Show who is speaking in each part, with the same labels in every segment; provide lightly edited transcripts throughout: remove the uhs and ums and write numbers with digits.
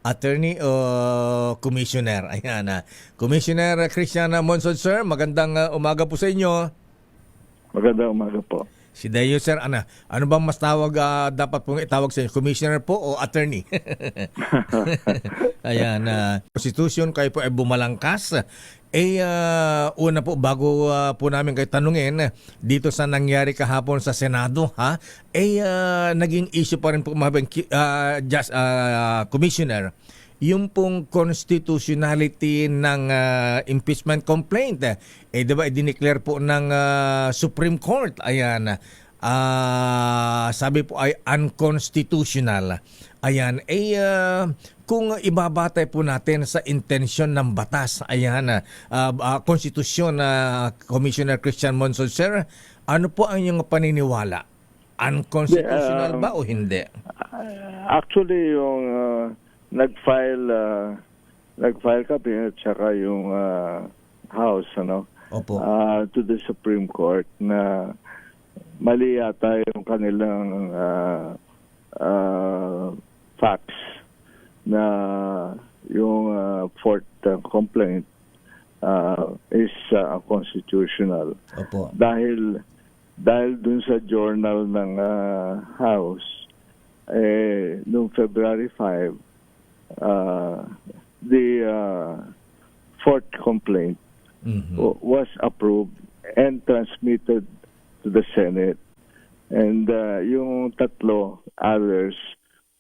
Speaker 1: attorney o commissioner. Ayan na. Commissioner Christian Monsod, sir, magandang umaga po sa inyo.
Speaker 2: Magandang umaga po.
Speaker 1: Si Dayo, sir, ano bang mas tawag dapat pong itawag sa inyo? Commissioner po o attorney? Ayan, Constitution, kayo po ay bumalangkas. Una po, bago po namin kayo tanungin, dito sa nangyari kahapon sa Senado, naging issue pa rin po, Commissioner, yung pong constitutionality ng impeachment complaint. Diba, dineclare po ng Supreme Court. Ayan, sabi po ay unconstitutional. Ayan, kung ibabatay po natin sa intensyon ng batas, ayan, konstitusyon na Commissioner Christian Monsod, sir, ano po ang inyong paniniwala? Unconstitutional ba o hindi?
Speaker 2: Actually, yung nag-file kami at saka yung House,
Speaker 1: Opo.
Speaker 2: to the Supreme Court na mali yata yung kanilang facts na yung fourth complaint is constitutional.
Speaker 1: Opo.
Speaker 2: Dahil dun sa journal ng House, noong February 5, the fourth complaint was approved and transmitted to the Senate. And yung tatlo others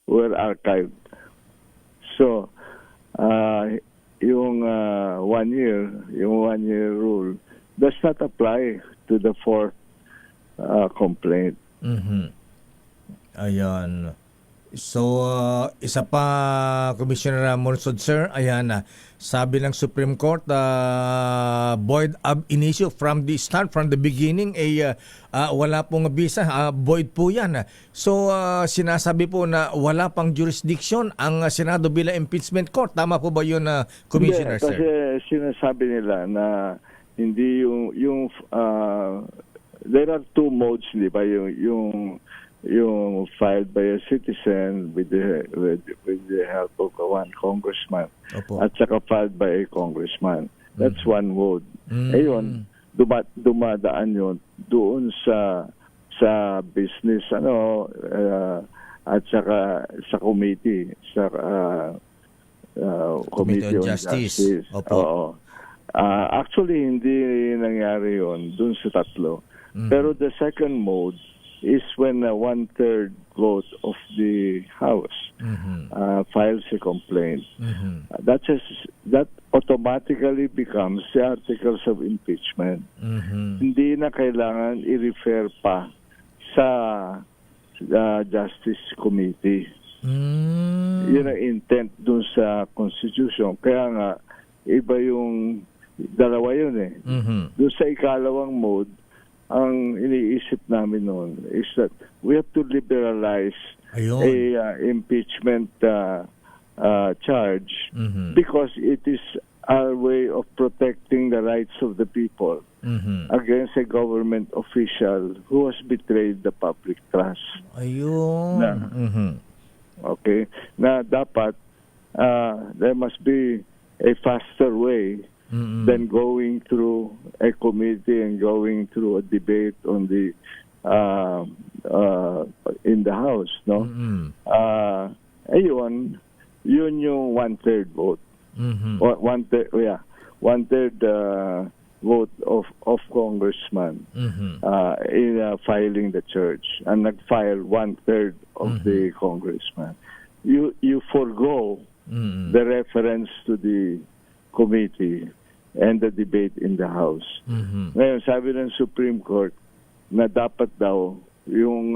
Speaker 2: were archived. So, yung 1 year rule does not apply to the fourth complaint.
Speaker 1: Ayan. So, isa pa, Commissioner Monsod, sir, ayan na. Sabi ng Supreme Court, void ab initio from the start, from the beginning, wala pong visa, void po yan. So, sinasabi po na wala pang jurisdiction ang Senado bilang impeachment court. Tama po ba yun, Commissioner,
Speaker 2: hindi,
Speaker 1: sir?
Speaker 2: Kasi sinasabi nila na hindi yung there are two modes, di ba? Yung filed by a citizen with the help of one congressman.
Speaker 1: Opo.
Speaker 2: At saka filed by a congressman. That's one mode. Ayun, dumadaan yun doon sa business at saka sa committee sa Committee on Justice.
Speaker 1: Opo.
Speaker 2: Oo. Actually hindi nangyari yun doon sa tatlo. Pero the second mode is when 1/3 vote of the House files a complaint. That automatically becomes the articles of impeachment. Hindi na kailangan i-refer pa sa Justice Committee. Yun ang intent dun sa Constitution. Kaya nga, iba yung dalawa yun eh. Dun sa ikalawang mode, ang iniisip namin noon is that we have to liberalize a impeachment charge because it is our way of protecting the rights of the people against a government official who has betrayed the public trust.
Speaker 1: Ayun.
Speaker 2: Okay? Na dapat there must be a faster way than going through a committee and going through a debate on the in the House, no? Ayun, yun yung 1/3 vote. One-third vote of congressman in filing the charge, and nag-file 1/3 of the congressman. You forgo the reference to the committee and the debate in the House. Ngayon, sabi ng Supreme Court na dapat daw yung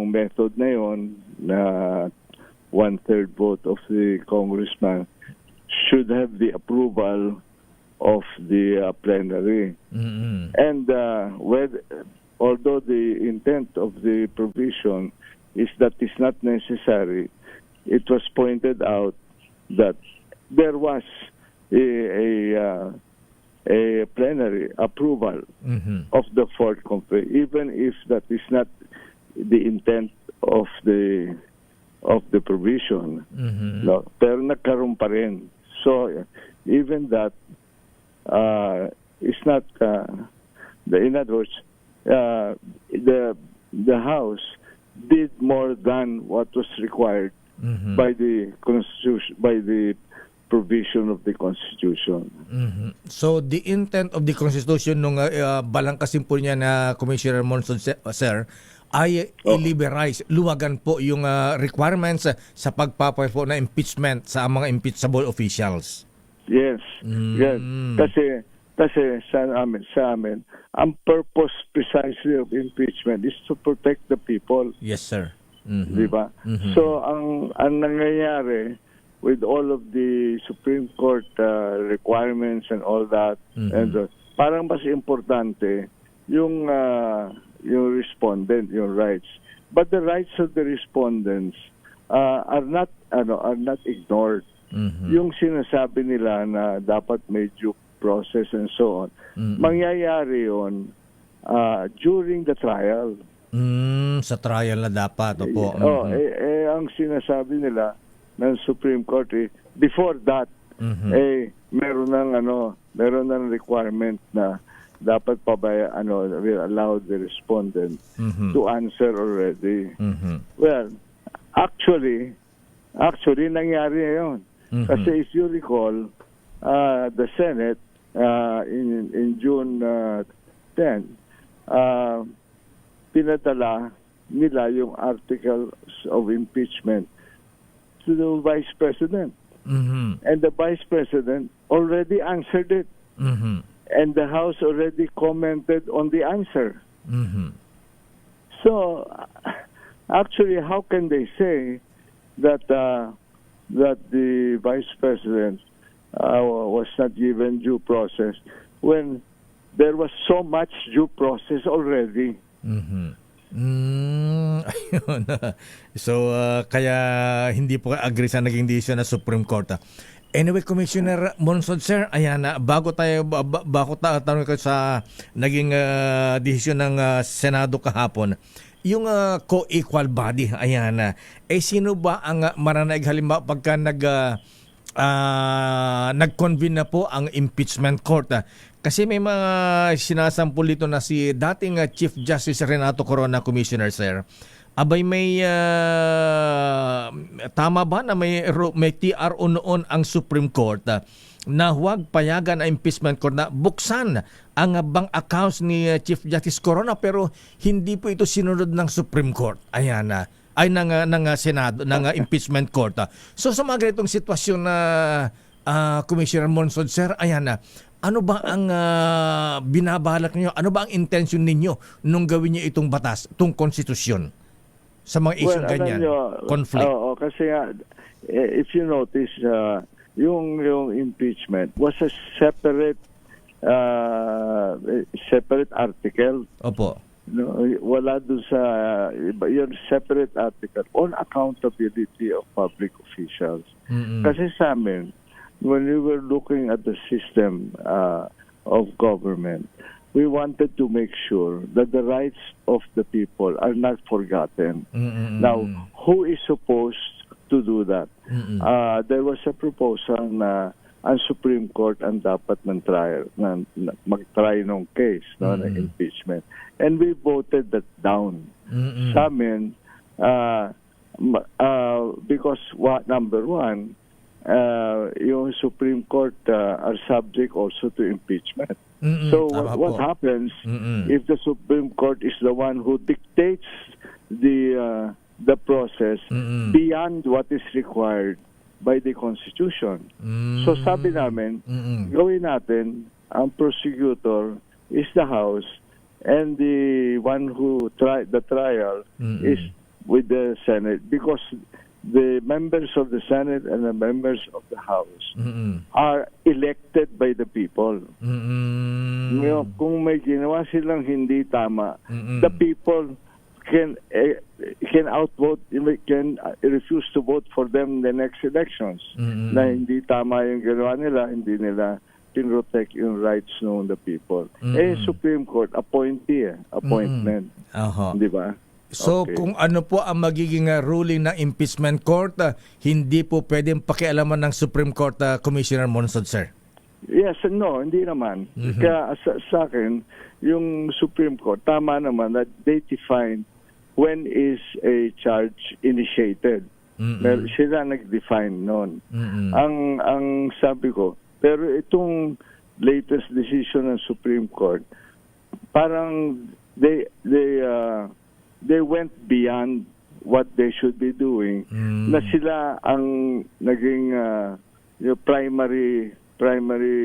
Speaker 2: method na yon na 1/3 vote of the congressman should have the approval of the plenary. And although the intent of the provision is that it's not necessary, it was pointed out that there was a plenary approval of the fourth complaint, even if that is not the intent of the of the provision.
Speaker 1: Mhm.
Speaker 2: No? Pero nagkaroon pa rin. So, even that is not, in other words, the House did more than what was required
Speaker 1: Mhm.
Speaker 2: by the Constitution, by the provision of the Constitution.
Speaker 1: Mhm. So the intent of the Constitution nung balangkasin po niya na Commissioner Monson, sir, ay i-liberalize, luwagan po yung requirements sa pagpapay po na impeachment sa mga impeachable officials.
Speaker 2: Yes. Yes. Kasi sa amin, ang purpose precisely of impeachment is to protect the people.
Speaker 1: Yes, sir. Mhm.
Speaker 2: Di ba?
Speaker 1: Mhm.
Speaker 2: So, ang nangyayari with all of the Supreme Court requirements and all that, and parang mas importante yung respondent, yung rights. But the rights of the respondents are not ignored.
Speaker 1: Mhm.
Speaker 2: Yung sinasabi nila na dapat may due process and so on, mangyayari yun during the trial.
Speaker 1: Sa trial na dapat, opo.
Speaker 2: Ang sinasabi nila ng Supreme Court before that, meron ng requirement na dapat will allow the respondent to answer already. Well, actually nangyari yun. Kasi if you recall, the Senate in June 10, pinadala nila yung articles of impeachment to the Vice President. And the Vice President already answered it. And the House already commented on the answer. So, actually, how can they say that the Vice President was not given due process when there was so much due process already?
Speaker 1: Ayun. So, kaya hindi po agree sa naging decision ng Supreme Court. Anyway, Commissioner Monson, sir, ayan na, bago tanong ko sa naging decision ng Senado kahapon, yung co-equal body, ayan na, sino ba ang mananaig halimbawa pagka nag-convene na po ang impeachment court? Kasi may mga sinasampul dito na si dating Chief Justice Renato Corona, Commissioner, sir. Abay, may tama ba na may TRO noon ang Supreme Court na huwag payagan ang impeachment court na buksan ang bank accounts ni Chief Justice Corona, pero hindi po ito sinunod ng Supreme Court. Ayan na. Ay ng Senado, ng impeachment court. So sa mga ganitong sitwasyon na Commissioner Monson, sir, ayan na. Ano ba ang binabalak niyo? Ano ba ang intention ninyo nung gawin niyo itong batas, itong konstitusyon? Sa mga issue ganyan, conflict.
Speaker 2: Kasi if you notice, yung impeachment was a separate article.
Speaker 1: Opo.
Speaker 2: No, wala doon sa yung separate article on accountability of public officials. Kasi sa amin, when we were looking at the system of government, we wanted to make sure that the rights of the people are not forgotten. Now, who is supposed to do that? There was a proposal na ang Supreme Court ang dapat mag-try ng case ng impeachment. And we voted that down. Sa amin, because number one, yung Supreme Court are subject also to impeachment. So what happens if the Supreme Court is the one who dictates the process beyond what is required by the Constitution? So sabi namin, gawin natin, ang prosecutor is the House and the one who the trial is with the Senate, because the members of the Senate and the members of the House are elected by the people. Kung may ginawa silang hindi tama, the people can outvote, can refuse to vote for them in the next elections. Na hindi tama yung ginawa nila, hindi nila pinrotect yung rights ng the people. Supreme Court, appointment. Di ba?
Speaker 1: So
Speaker 2: Okay.
Speaker 1: kung ano po ang magiging ruling ng impeachment court, hindi po pwedeng pakialaman ng Supreme Court, Commissioner Monsod, sir.
Speaker 2: Yes and no, hindi naman. Kaya sa akin, yung Supreme Court, tama naman that they define when is a charge initiated. Sila nag-define noon. Ang sabi ko, pero itong latest decision ng Supreme Court, parang they went beyond what they should be doing. Na sila ang naging yung primary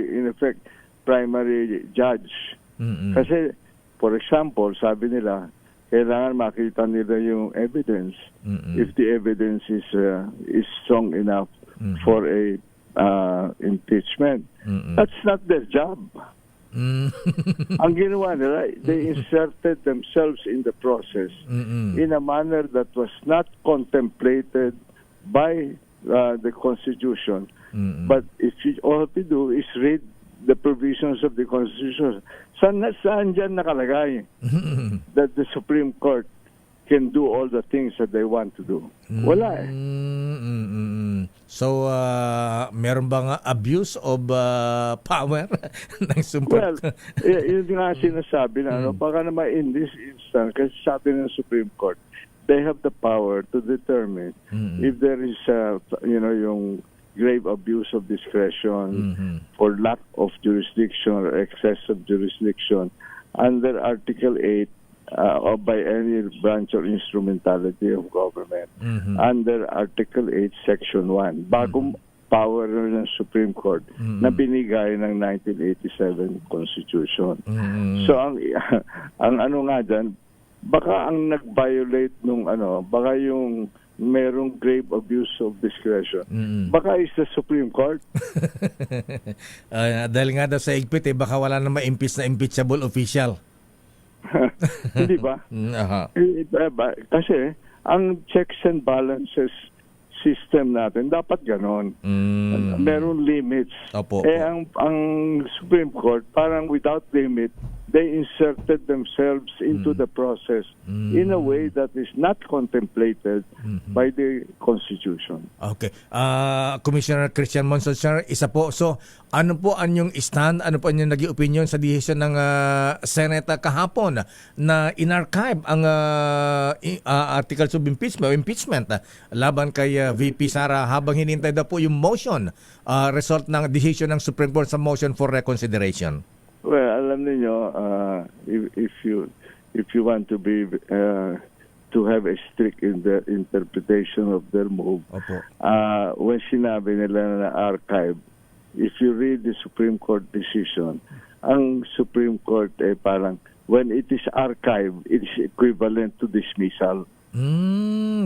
Speaker 2: in effect primary judge. Kasi for example, sabi nila kailangan makita nila yung evidence. If the evidence is strong enough for a impeachment. That's not their job. Ang ginawa nila, they inserted themselves in the process in a manner that was not contemplated by the Constitution. But if all you do is read the provisions of the Constitution, saan dyan nakalagay that the Supreme Court can do all the things that they want to do? Wala eh.
Speaker 1: So, meron bang abuse of power ng Supreme
Speaker 2: Well, yun nga sinasabi na baka naman in this instance, kasi sabi ng Supreme Court, they have the power to determine if there is, yung grave abuse of discretion for lack of jurisdiction or excess of jurisdiction under Article 8 or by any branch or instrumentality of government under Article 8, Section 1. Bagong power ng Supreme Court na binigay ng 1987 Constitution. So ang ano nga dyan, baka ang nag-violate nung baka yung merong grave abuse of discretion. Baka is the Supreme Court.
Speaker 1: Dahil nga daw sa higpit, baka wala na ma-impeach na impeachable official.
Speaker 2: Hindi ba? Kasi ang checks and balances system natin dapat ganon. Merong limits.
Speaker 1: Opo.
Speaker 2: Ang Supreme Court parang without limit, they inserted themselves into the process in a way that is not contemplated by the Constitution.
Speaker 1: Okay. Commissioner Christian Monsod, sir, isa po. So, ano po ang yung stand, ano po ang yung naging opinion sa decision ng Senate kahapon na in-archive ang articles of impeachment laban kay VP Sara habang hinintay daw po yung motion, result ng decision ng Supreme Court sa motion for reconsideration?
Speaker 2: Well, alam niyo, if you want to be to have a strict in the interpretation of their move,
Speaker 1: Opo.
Speaker 2: When sinabi nila na archive, if you read the Supreme Court decision, ang Supreme Court parang when it is archived, it is equivalent to dismissal.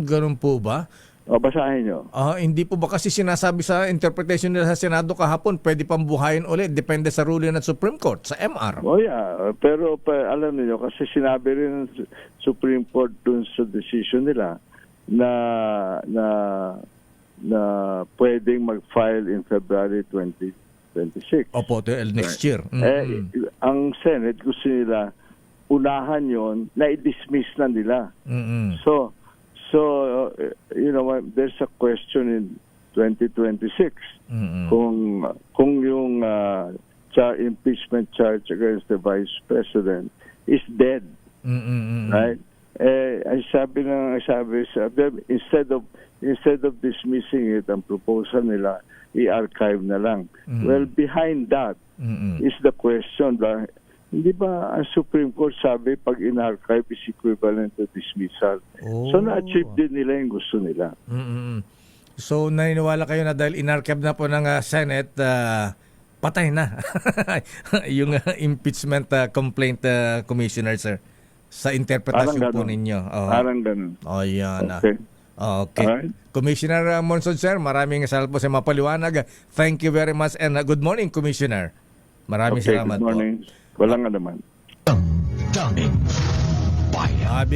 Speaker 1: Ganun po ba?
Speaker 2: O, basahin nyo.
Speaker 1: Hindi po ba kasi sinasabi sa interpretation nila sa Senado kahapon, pwede pang buhayin ulit, depende sa ruling ng Supreme Court, sa MR.
Speaker 2: Oh yeah, pero alam niyo kasi sinabi rin ng Supreme Court dun sa decision nila na pwedeng mag-file in February 2026.
Speaker 1: Opo, next year.
Speaker 2: Ang Senate gusto nila unahan yon na i-dismiss na nila. So there's a question in 2026 kung yung impeachment charge against the Vice President is dead. Right? Sabi instead of dismissing it, ang proposal nila i-archive na lang. Well, behind that is the question that hindi ba ang Supreme Court sabi pag in-archive is equivalent to dismissal? So na-achieve din nila yung gusto nila.
Speaker 1: So naniniwala kayo na dahil in-archive na po ng Senate, patay na yung impeachment complaint, Commissioner, sir, sa interpretasyon po ninyo.
Speaker 2: Parang ganun.
Speaker 1: Yan.
Speaker 2: Okay.
Speaker 1: Okay.
Speaker 2: Alright.
Speaker 1: Commissioner Monsod, sir, maraming salamat po sa mapaliwanag. Thank you very much and good morning, Commissioner. Maraming salamat
Speaker 2: good morning.
Speaker 1: po.
Speaker 2: Walang naman.
Speaker 3: Daming bayan.